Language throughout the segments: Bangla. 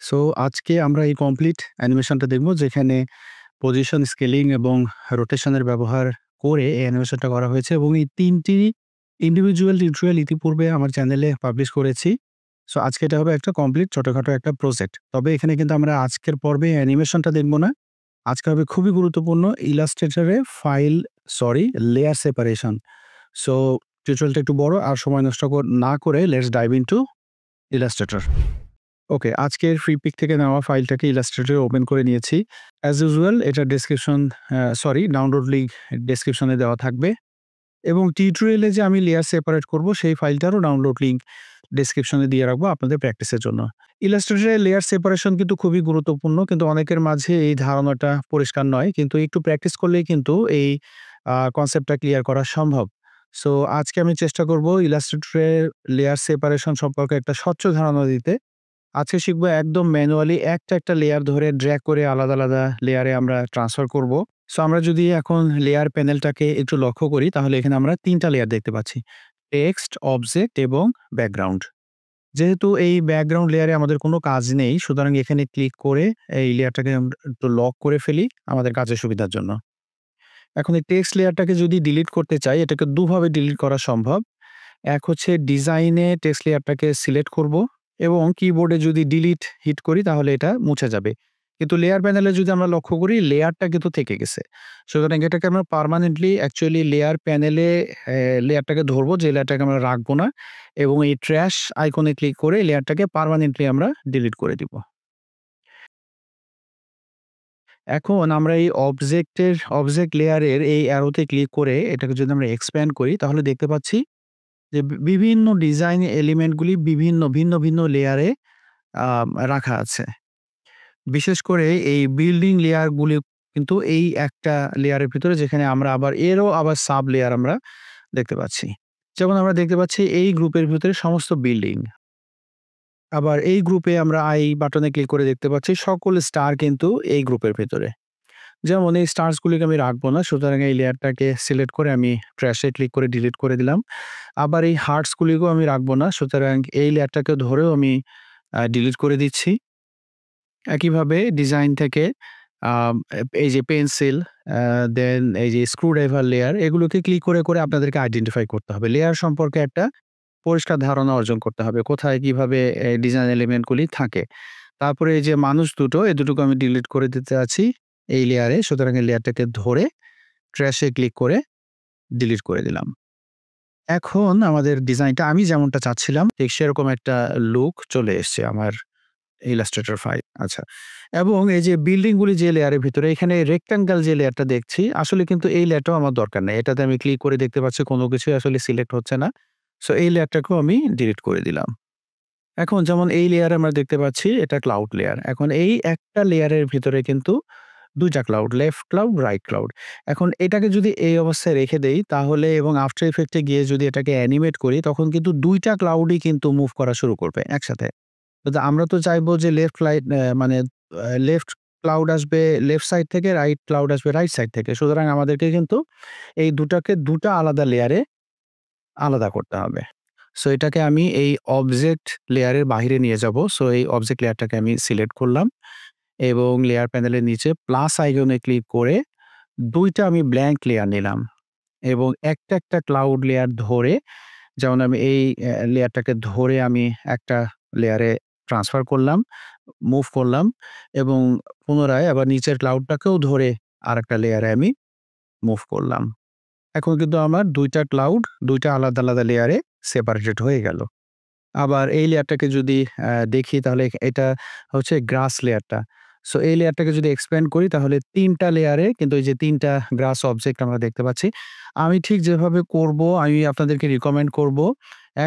সো আজকে আমরা এই কমপ্লিট অ্যানিমেশনটা দেখব যেখানে পজিশন স্কেলিং এবং রোটেশনের ব্যবহার করে এই অ্যানিমেশনটা করা হয়েছে এবং এই ৩টি ইন্ডিভিজুয়াল টিউটোরিয়াল ইতিপূর্বে আমার চ্যানেলে পাবলিশ করেছি। সো আজকে এটা হবে একটা কমপ্লিট ছোটখাটো একটা প্রজেক্ট। তবে এখানে কিন্তু আমরা আজকের পর্বে অ্যানিমেশনটা দেখব না। আজকে হবে খুবই গুরুত্বপূর্ণ ইলাস্ট্রেটরে লেয়ার সেপারেশন। সো টিউটোরিয়ালটা একটু বড় আর সময় নষ্ট না করে লেটস ডাইভ ইনটু ইলাস্ট্রেটর। ওকে, আজকের ফ্রি পিক থেকে নেওয়া ফাইলটাকে ইলাস্ট্রেটরে ওপেন করে নিয়েছি। অ্যাজ ইউজুয়াল এটা ডাউনলোড লিঙ্ক ডেসক্রিপশনে দেওয়া থাকবে এবং টিউটোরিয়ালে যে আমি লেয়ার সেপারেট করব সেই ফাইলটারও ডাউনলোড লিঙ্ক ডেসক্রিপশনে দিয়ে রাখবো আপনাদের প্র্যাকটিসের জন্য। ইলাস্ট্রেটরে লেয়ার সেপারেশন কিন্তু খুবই গুরুত্বপূর্ণ, কিন্তু অনেকের মাঝে এই ধারণাটা পরিষ্কার নয়। কিন্তু একটু প্র্যাকটিস করলেই কিন্তু এই কনসেপ্টটা ক্লিয়ার করা সম্ভব। সো আজকে আমি চেষ্টা করব ইলাস্ট্রেটরে লেয়ার সেপারেশন সম্পর্কে একটা স্বচ্ছ ধারণা দিতে। আজকে শিখবো একদম ম্যানুয়ালি একটা লেয়ার ধরে ড্র্যাগ করে আলাদা লেয়ারে আমরা ট্রান্সফার করব। সো আমরা যদি এখন লেয়ার প্যানেলটাকে একটু লক্ষ্য করি তাহলে এখানে আমরা ৩ টা লেয়ার দেখতে পাচ্ছি। টেক্সট, অবজেক্ট এবং ব্যাকগ্রাউন্ড। যেহেতু এই ব্যাকগ্রাউন্ড লেয়ারে আমাদের কোনো কাজ নেই, সুতরাং এখানে ক্লিক করে এই লেয়ারটাকে আমরা একটু লক করে ফেলি আমাদের কাজের সুবিধার জন্য। এখন এই টেক্সট লেয়ারটাকে যদি ডিলিট করতে চাই, এটাকে দুভাবে ডিলিট করা সম্ভব। এক হচ্ছে ডিজাইনে টেক্সট লেয়ারটাকে সিলেক্ট করব এবং কিবোর্ডে যদি ডিলিট হিট করি তাহলে এটা মুছে যাবে। কিন্তু লেয়ার প্যানেলে যদি আমরা লক্ষ্য করি লেয়ারটা কিন্তু থেকে গেছে। সুতরাং এটাকে আমরা পার্মানেন্টলি অ্যাকচুয়ালি লেয়ার প্যানেলে লেয়ারটাকে ধরবো, যে লেয়ারটাকে আমরা রাখবো না, এবং এই ট্র্যাশ আইকনে ক্লিক করে লেয়ারটাকে পার্মানেন্টলি আমরা ডিলিট করে দিব। এখন আমরা এই অবজেক্ট লেয়ারের এই অ্যারোতে ক্লিক করে এটাকে যদি আমরা এক্সপ্যান্ড করি তাহলে দেখতে পাচ্ছি যে বিভিন্ন ডিজাইন এলিমেন্টগুলি ভিন্ন লেয়ারে রাখা আছে। বিশেষ করে এই বিল্ডিং লেয়ারগুলি কিন্তু এই একটা লেয়ারের ভিতরে, যেখানে আমরা আবার সাব লেয়ার আমরা দেখতে পাচ্ছি। যেমন আমরা দেখতে পাচ্ছি এই গ্রুপের ভিতরে সমস্ত বিল্ডিং। আবার এই গ্রুপে আমরা আই বাটনে ক্লিক করে দেখতে পাচ্ছি সকল স্টার কিন্তু এই গ্রুপের ভেতরে। যেমন এই স্টারস গুলিকে আমি রাখবো না, সুতরাং এই লেয়ারটাকে সিলেক্ট করে আমি ট্র্যাশে ক্লিক করে ডিলিট করে দিলাম। আবার এই হার্টস গুলিকেও আমি রাখবো না, সুতরাং এই লেয়ারটাকে ধরেও আমি ডিলিট করে দিচ্ছি। একইভাবে ডিজাইন থেকে এই যে পেন্সিল, দেন এই যে স্ক্রুড্রাইভার লেয়ার, এগুলোকে ক্লিক করে আপনাদেরকে আইডেন্টিফাই করতে হবে। লেয়ার সম্পর্কে একটা পরিষ্কার ধারণা অর্জন করতে হবে। কোথায় কিভাবে ডিজাইন এলিমেন্ট গুলি থাকে। তারপরে এই যে মানুষ দুটো, এই দুটোকে আমি ডিলিট করে দিতে যাচ্ছি এই লেয়ারে। সুতরাং এই লেয়ারটাকে ধরে ট্র্যাশে ক্লিক করে ডিলিট করে দিলাম। এখন আমাদের ডিজাইনটা আমি যেমনটা চাচ্ছিলাম ঠিক সেরকম একটা লুক চলে এসছে আমার ইলাস্ট্রেটর ফাইল। আচ্ছা। এবং এই যে বিল্ডিং গুলি যে লেয়ারের ভিতরে, এখানে রেক্টেঙ্গল যে লেয়ারটা দেখছি, আসলে কিন্তু এই লেয়ারটাও আমার দরকার নাই। এটাতে আমি ক্লিক করে দেখতে পাচ্ছি কোনো কিছুই আসলে সিলেক্ট হচ্ছে না। সো এই লেয়ারটাকেও আমি ডিলিট করে দিলাম। এখন যেমন এই লেয়ারে আমরা দেখতে পাচ্ছি এটা ক্লাউড লেয়ার। এখন এই একটা লেয়ারের ভিতরে কিন্তু ২ টা cloud, left cloud, right cloud. এখন এটাকে যদি এই অবস্থায় রেখে দেই তাহলে এবং আফটার ইফেক্ট এ গিয়ে যদি এটাকে অ্যানিমেট করি তখন কিন্তু ২ টা ক্লাউডই কিন্তু মুভ করা শুরু করবে একসাথে। তো আমরা তো চাইবো যে লেফট ক্লাউড আসবে লেফট সাইড থেকে, রাইট ক্লাউড আসবে রাইট সাইড থেকে। সুতরাং আমাদেরকে কিন্তু এই দুটাকে ২ টা আলাদা লেয়ারে আলাদা করতে হবে। সো এটাকে আমি এই অবজেক্ট লেয়ারের বাহিরে নিয়ে যাব। সো এই অবজেক্ট লেয়ারটাকে আমি সিলেক্ট করলাম এবং লেয়ার প্যানেলের নিচে প্লাস আইকনে ক্লিক করে ২ টা আমি ব্ল্যাংক লেয়ার নিলাম এবং একটা ক্লাউড লেয়ার ধরে, যেমন আমি এই লেয়ারটাকে ধরে আমি একটা লেয়ারে ট্রান্সফার করলাম, মুভ করলাম এবং পুনরায় আবার নিচের ক্লাউডটাকেও ধরে আরেকটা লেয়ারে আমি মুভ করলাম। এখন কিন্তু আমার ২ টা ক্লাউড ২ টা আলাদা লেয়ারে সেপারেটেড হয়ে গেল। আবার এই লেয়ারটাকে যদি দেখি তাহলে এটা হচ্ছে গ্রাস লেয়ারটা। সো এই লেয়ারটাকে যদি এক্সপ্যান্ড করি তাহলে ৩ টা লেয়ারে কিন্তু এই যে ৩ টা গ্রাস অবজেক্ট আমরা দেখতে পাচ্ছি। আমি ঠিক যেভাবে করব আমি আপনাদেরকে রিকমেন্ড করব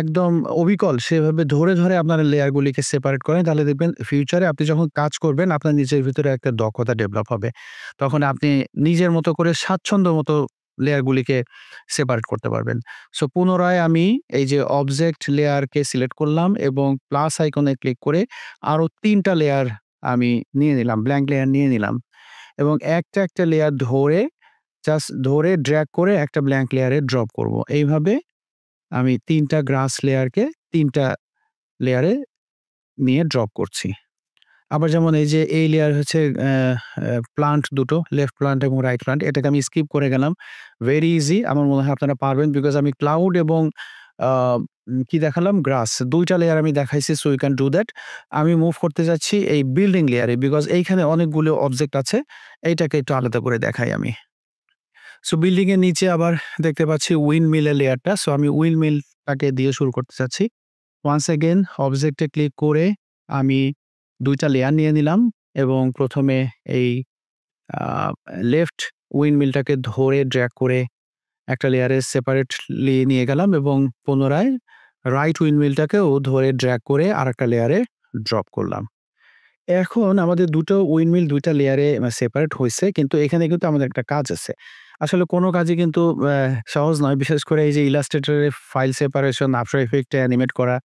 একদম অবিকল সেভাবে ধরে আপনারা লেয়ারগুলিকে সেপারেট করেন। তাহলে দেখবেন ফিউচারে আপনি যখন কাজ করবেন আপনার নিজের ভিতরে একটা দক্ষতা ডেভেলপ হবে। তখন আপনি নিজের মতো করে স্বাচ্ছন্দ্য মতো লেয়ারগুলিকে সেপারেট করতে পারবেন। সো পুনরায় আমি এই যে অবজেক্ট লেয়ারকে সিলেক্ট করলাম এবং প্লাস আইকনে ক্লিক করে আরো ৩ টা লেয়ার আমি নিয়ে নিলাম, ব্ল্যাংক লেয়ার নিয়ে নিলাম এবং একটা লেয়ার ধরে ড্র্যাগ করে একটা ব্ল্যাংক লেয়ারে ড্রপ করব। এইভাবে আমি ৩ টা গ্রাস লেয়ারকে ৩ টা লেয়ারে নিয়ে ড্রপ করছি। আবার যেমন এই যে এই লেয়ার হচ্ছে প্লান্ট দুটো, লেফট প্লান্ট এবং রাইট প্লান্ট, এটাকে আমি স্কিপ করে গেলাম। Very easy. আমার মনে হয় আপনারা পারবেন বিকজ আমি ক্লাউড এবং আ কি দেখালাম? গ্রাস ২ টা লেয়ার আমি দেখাইছি so you can do that. আমি মুভ করতে যাচ্ছি এই বিল্ডিং লেয়ারে বিকজ এইখানে অনেকগুলো অবজেক্ট আছে। এইটাকে একটু আলাদা করে দেখাই আমি। সো বিল্ডিং এর নিচে আবার দেখতে পাচ্ছি উইন্ডমিল এর লেয়ারটা। সো আমি উইন্ডমিলটাকে দিয়ে শুরু করতে চাচ্ছি। Once again object a click করে আমি ২ টা লেয়ার নিয়ে নিলাম এবং ১ম এ এই আ লেফট উইন্ডমিলটাকে ধরে ড্র্যাগ করে একটা লেয়ারে সেপারেটলি নিয়ে গেলাম এবং পুনরায় রাইট উইন্ডমিলটাকেও ধরে ড্র্যাগ করে আরেকটা লেয়ারে ড্রপ করলাম। এখন আমাদের দুটো উইন্ডমিল ২ টা লেয়ারে সেপারেট হইছে। কিন্তু এখানে কিন্তু আমাদের একটা কাজ আছে। আসলে কোনো কাজই কিন্তু সহজ নয়। বিশেষ করে এই যে Illustrator এ ফাইল সেপারেশন, After Effects এ অ্যানিমেট করা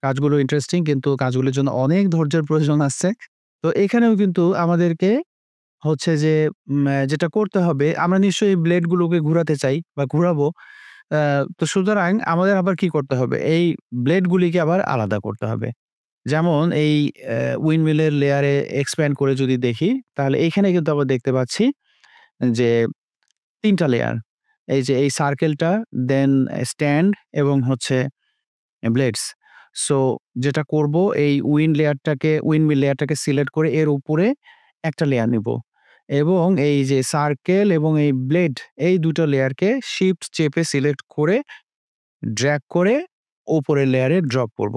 কাজগুলো ইন্টারেস্টিং কিন্তু কাজগুলোর জন্য অনেক ধৈর্যের প্রয়োজন আছে। তো এখানেও কিন্তু আমাদেরকে হচ্ছে যে যেটা করতে হবে আমরা নিশ্চয়ই ব্লেড গুলোকে ঘুরাতে চাই বা ঘুরাবো। আ তো সুতরাং আমাদের আবার কি করতে হবে? এই ব্লেড গুলিকে আবার আলাদা করতে হবে। যেমন এই উইন্ডমিলের লেয়ারে এক্সপ্যান্ড করে যদি দেখি, তাহলে এইখানে কিন্তু আবার দেখতে পাচ্ছি যে ৩ টা লেয়ার। এই যে এই সার্কেলটা, দেন স্ট্যান্ড এবং হচ্ছে ব্লেডস। সো যেটা করব এই উইন্ডমিল লেয়ারটাকে সিলেক্ট করে এর উপরে একটা লেয়ার নিব। এবং এই যে সার্কেল এবং এই ব্লেড এই ২ টো লেয়ারকে শিফট চেপে সিলেক্ট করে ড্র্যাগ করে উপরের লেয়ারে ড্রপ করব।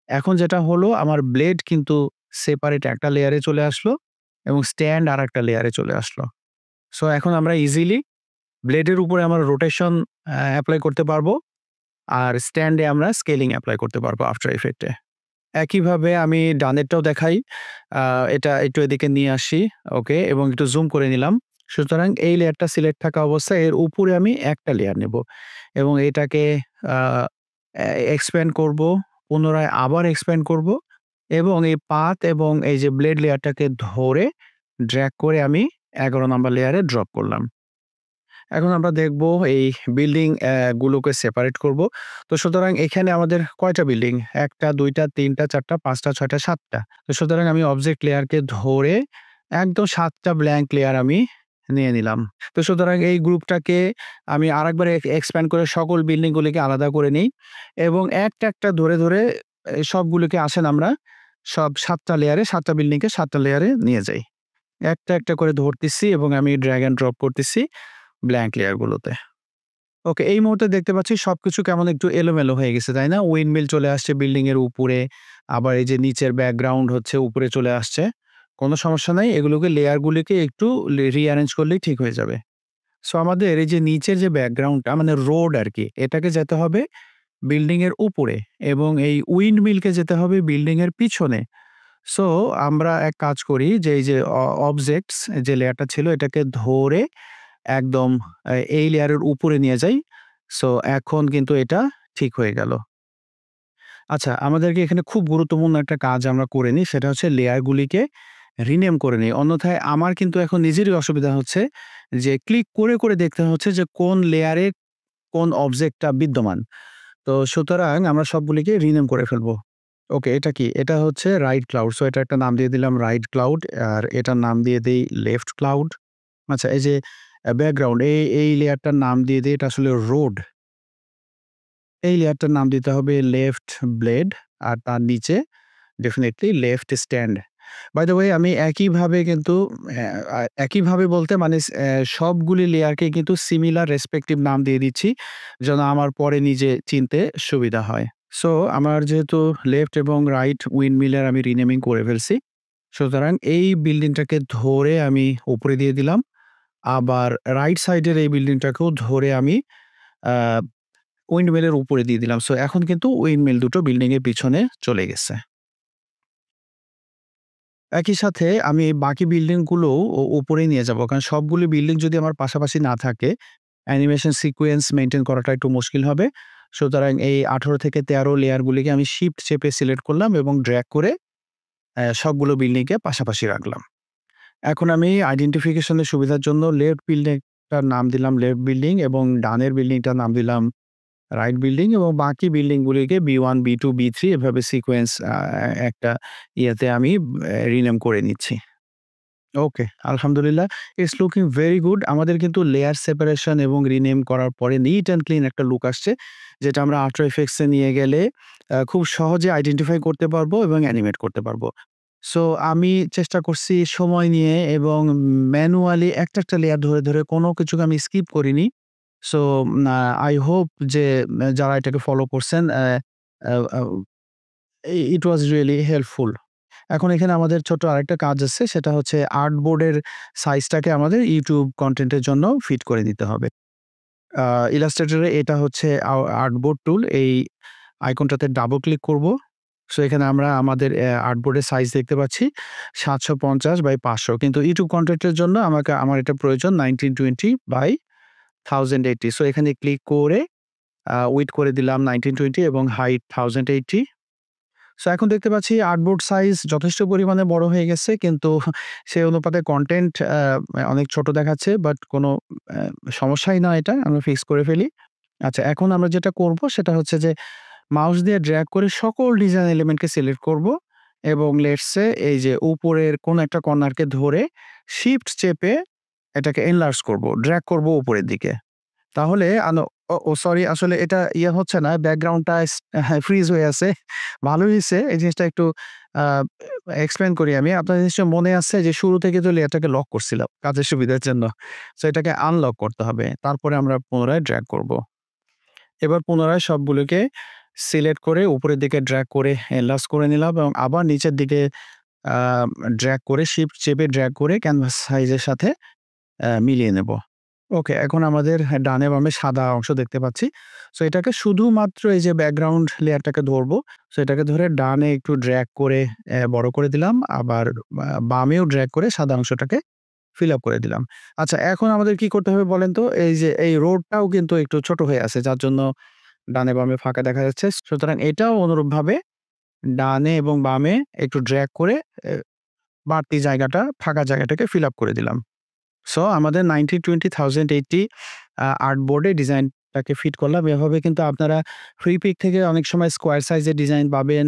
এখন যেটা হলো আমার ব্লেড কিন্তু সেপারেট একটা লেয়ারে চলে আসলো এবং স্ট্যান্ড আরেকটা লেয়ারে চলে আসলো। সো এখন আমরা ইজিলি ব্লেডের উপরে আমরা রোটেশন এপ্লাই করতে পারবো। আর স্ট্যান্ডে আমরা স্কেলিং এপ্লাই করতে পারবো আফটার ইফেক্ট এ। একইভাবে আমি ডানেরটাও দেখাই। আ এটা একটু এদিকে নিয়ে আসি। ওকে এবং একটু জুম করে নিলাম। সুতরাং এই লেয়ারটা সিলেক্ট থাকা অবস্থায় এর উপরে আমি একটা লেয়ার নেব এবং এটাকে আ এক্সপ্যান্ড করব। পুনরায় আবার এক্সপ্যান্ড করব এবং এই পাত এবং এই যে ব্লেড লেয়ারটাকে ধরে ড্র্যাগ করে আমি ১১ নাম্বার লেয়ারে ড্রপ করলাম। এখন আমরা দেখব এই বিল্ডিং গুলোকে সেপারেট করব। তো সুতরাং এখানে আমাদের কয়টা বিল্ডিং? ১ টা, ২ টা, ৩ টা, ৪ টা, ৫ টা, ৬ টা, ৭ টা। তো সুতরাং আমি অবজেক্ট লেয়ারকে ধরে একদম ৭ টা ব্ল্যাংক লেয়ার আমি নিয়ে নিলাম। তো সুতরাং এই গ্রুপটাকে আমি আরেকবার এক্সপ্যান্ড করে সকল বিল্ডিং গুলিকে আলাদা করে নেই এবং একটা ধরে সবগুলোকে আসেন আমরা সব ৭ টা লেয়ারে ৭ টা বিল্ডিংকে ৭ টা লেয়ারে নিয়ে যাই। একটা করে ধরতেছি এবং আমি ড্র্যাগ অ্যান্ড ড্রপ করতেছি ব্ল্যাংক লেয়ার গুলোতে। ওকে, এই মুহূর্তে দেখতে পাচ্ছি সবকিছু কেমন একটু এলোমেলো হয়ে গেছে, তাই না? উইন্ডমিল চলে আসছে বিল্ডিং এর উপরে। আবার এই যে নিচের ব্যাকগ্রাউন্ড হচ্ছে উপরে চলে আসছে। কোনো সমস্যা নাই। এগুলোকে লেয়ার গুলিকে একটু রিঅ্যারেঞ্জ করলেই ঠিক হয়ে যাবে। সো আমাদের এই যে নিচের যে ব্যাকগ্রাউন্ডটা মানে রোড আরকি, এটাকে যেতে হবে বিল্ডিং এর উপরে এবং এই উইন্ডমিলকে যেতে হবে বিল্ডিং এর পিছনে। সো আমরা এক কাজ করি যে এই যে অবজেক্টস যে লেয়ারটা ছিল এটাকে ধরে একদম এই লেয়ারের উপরে নিয়ে যাই। সো এখন কিন্তু এটা ঠিক হয়ে গেল। আচ্ছা, আমাদেরকে এখানে খুব গুরুত্বপূর্ণ একটা কাজ আমরা করে নিই। সেটা হচ্ছে লেয়ার গুলিকে রিনেম করে নিই। অন্যথায় আমার কিন্তু এখন নিজেরই অসুবিধা হচ্ছে যে ক্লিক করে দেখতে হচ্ছে যে কোন লেয়ারে কোন অবজেক্টটা বিদ্যমান। তো সুতরাং আমরা সবগুলিকে রিনেম করে ফেলবো। ওকে, এটা কি? এটা হচ্ছে রাইট ক্লাউড। সো এটা একটা নাম দিয়ে দিলাম রাইট ক্লাউড। আর এটার নাম দিয়ে দেই লেফট ক্লাউড। আচ্ছা, এই যে ব্যাকগ্রাউন্ড এই লেয়ারটার নাম দিয়ে দেই এটা আসলে রোড। এই লেয়ারটার নাম দিতে হবে লেফট ব্লেড আর তার নিচে definitely left stand. By the way আমি একইভাবে কিন্তু একইভাবে বলতে মানে সবগুলি লেয়ারকে কিন্তু সিমিলার রেসপেক্টিভ নাম দিয়ে দিচ্ছি যেন আমার পরে নিজে চিনতে সুবিধা হয়। সো আমার যেহেতু লেফট এবং রাইট উইন্ডমিলের আমি রিনেমিং করে ফেলছি। সুতরাং এই বিল্ডিংটাকে ধরে আমি উপরে দিয়ে দিলাম। আবার রাইট সাইডের এই বিল্ডিংটাকেও ধরে আমি আ উইন্ডমিলের উপরে দিয়ে দিলাম। সো এখন কিন্তু উইন্ডমিল দুটো বিল্ডিং এর পিছনে চলে গেছে। একই সাথে আমি বাকি বিল্ডিং গুলোও উপরেই নিয়ে যাবো। কারণ সবগুলো বিল্ডিং যদি আমার পাশাপাশি না থাকে, অ্যানিমেশন সিকোয়েন্স মেইনটেইন করাটা একটু মুশকিল হবে। সুতরাং এই ১৮ থেকে ১৩ লেয়ার গুলিকে আমি শিফট চেপে সিলেক্ট করলাম এবং ড্র্যাগ করে সবগুলো বিল্ডিংকে পাশাপাশি রাখলাম। এখন আমি আইডেন্টিফিকেশন এর সুবিধার জন্য লেফট বিল্ডিংটার নাম দিলাম লেফট বিল্ডিং এবং ডানের বিল্ডিংটার নাম দিলাম রাইট বিল্ডিং এবং বাকি বিল্ডিংগুলিকে B1, B2, B3 এভাবে সিকোয়েন্স একটা ইয়েতে আমি রিনেম করে নিচ্ছি। ওকে, আলহামদুলিল্লাহ। It's looking very good. আমাদের কিন্তু লেয়ার সেপারেশন এবং রিনেম করার পরে নিট অ্যান্ড ক্লিন একটা লুক আসছে। যেটা আমরা আফটার ইফেক্টস এ নিয়ে গেলে খুব সহজে আইডেন্টিফাই করতে পারবো এবং অ্যানিমেট করতে পারবো। সো আমি চেষ্টা করছি সময় নিয়ে এবং ম্যানুয়ালি একটা লেয়ার ধরে কোনো কিছুকে আমি স্কিপ করিনি। সো আই হোপ যে যারা এটাকে ফলো করছেন আ আ ইট ওয়াজ রিয়ালি হেল্পফুল। এখন এখানে আমাদের ছোট্ট আরেকটা কাজ আছে, সেটা হচ্ছে আর্টবোর্ডের সাইজটাকে আমাদের YouTube কনটেন্টের জন্য ফিট করে দিতে হবে। আ ইলাস্ট্রেটরে এটা হচ্ছে আর্টবোর্ড টুল। এই আইকনটাতে ডাবল ক্লিক করব। সো এখানে আমরা আমাদের আর্টবোর্ডের সাইজ দেখতে পাচ্ছি ৭৫০ বাই ৫০০, কিন্তু YouTube কনটেন্টের জন্য আমার এটা প্রয়োজন 1920 বাই 1080। সো এখানে ক্লিক করে উইডথ করে দিলাম 1920 এবং হাইট 1080। সো এখন দেখতে পাচ্ছি আর্টবোর্ড সাইজ যথেষ্ট পরিমাণে বড় হয়ে গেছে, কিন্তু সেই অনুপাতে কনটেন্ট অনেক ছোট দেখাচ্ছে। বাট কোনো অ্যা সমস্যাই না এটা। আমরা ফিক্স করে ফেলি। আচ্ছা, এখন আমরা যেটা করব সেটা হচ্ছে যে মাউস দিয়ে ড্র্যাগ করে সকল ডিজাইন এলিমেন্টকে সিলেক্ট করব এবং লেটস সে এই যে উপরের কোনো একটা কর্নারকে ধরে শিফট চেপে এটাকে এনলার্জ করব, ড্র্যাগ করব উপরের দিকে। তাহলে সরি, আসলে এটা হচ্ছে না। ব্যাকগ্রাউন্ডটা হ্যাঁ, ফ্রিজ হয়ে আছে। ভালোই হইছে। এই জিনিসটা একটু আ এক্সপ্লেইন করি আমি। আপনাদের নিশ্চয়ই মনে আছে যে শুরু থেকে তো লেয়ারটাকে লক করছিলাম কাজের সুবিধার জন্য। সো এটাকে আনলক করতে হবে। তারপরে আমরা পুনরায় ড্রাগ করব। এবার পুনরায় সবগুলোকে সিলেক্ট করে উপরের দিকে ড্রাগ করে এনলার্জ করে নিলাম এবং আবার নিচের দিকে আ ড্রাগ করে শিফট চেপে ড্রাগ করে ক্যানভাস সাইজের সাথে মিলিয়ে নেব। ওকে, এখন আমাদের ডানে বামে সাদা অংশ দেখতে পাচ্ছি। সো এটাকে শুধুমাত্র এই যে ব্যাকগ্রাউন্ড লেয়ারটাকে ধরবো। সো এটাকে ধরে ডানে একটু ড্র্যাগ করে বড় করে দিলাম। আবার বামেও ড্র্যাগ করে সাদা অংশটাকে ফিল আপ করে দিলাম। আচ্ছা, এখন আমাদের কি করতে হবে বলেন তো? এই যে এই রোডটাও কিন্তু একটু ছোট হয়ে আছে, যার জন্য ডানে বামে ফাঁকা দেখা যাচ্ছে। সুতরাং এটাও অনুরূপভাবে ডানে এবং বামে একটু ড্র্যাগ করে এ বাড়তি জায়গাটা, ফাঁকা জায়গাটাকে ফিল আপ করে দিলাম। সো আমাদের 1920 1080 আর্টবোর্ডে ডিজাইনটাকে ফিট করলাম। এভাবে কিন্তু আপনারা ফ্রি পিক থেকে অনেক সময় স্কোয়ার সাইজের ডিজাইন পাবেন,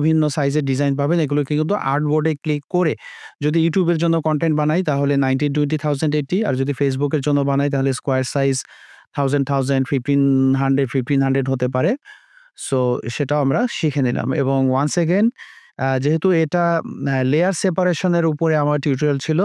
ভিন্ন সাইজের ডিজাইন পাবেন। এগুলোকে কিন্তু আর্টবোর্ডে ক্লিক করে যদি YouTube এর জন্য কনটেন্ট বানাই তাহলে 1920 1080, আর যদি Facebook এর জন্য বানাই তাহলে স্কোয়ার সাইজ 1000, 1500 হতে পারে। সো সেটাও আমরা শিখে নিলাম এবং ওয়ান্স এগেইন যেহেতু এটা লেয়ার সেপারেশন এর উপরে আমার টিউটোরিয়াল ছিল,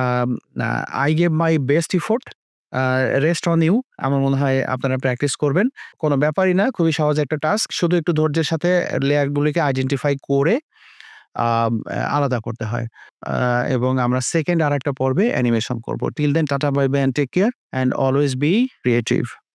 um uh I gave my best effort. Uh rest on you. আমার মনে হয় আপনারা প্র্যাকটিস করবেন। কোনো ব্যাপারই না। খুবই সহজ একটা টাস্ক। শুধু একটু ধৈর্যের সাথে লেয়ার গুলিকে আইডেন্টিফাই করে আলাদা করতে হয়। আ এবং আমরা সেকেন্ড আরেকটা পর্বে অ্যানিমেশন করব। Till then tata bye bye and take care and always be creative.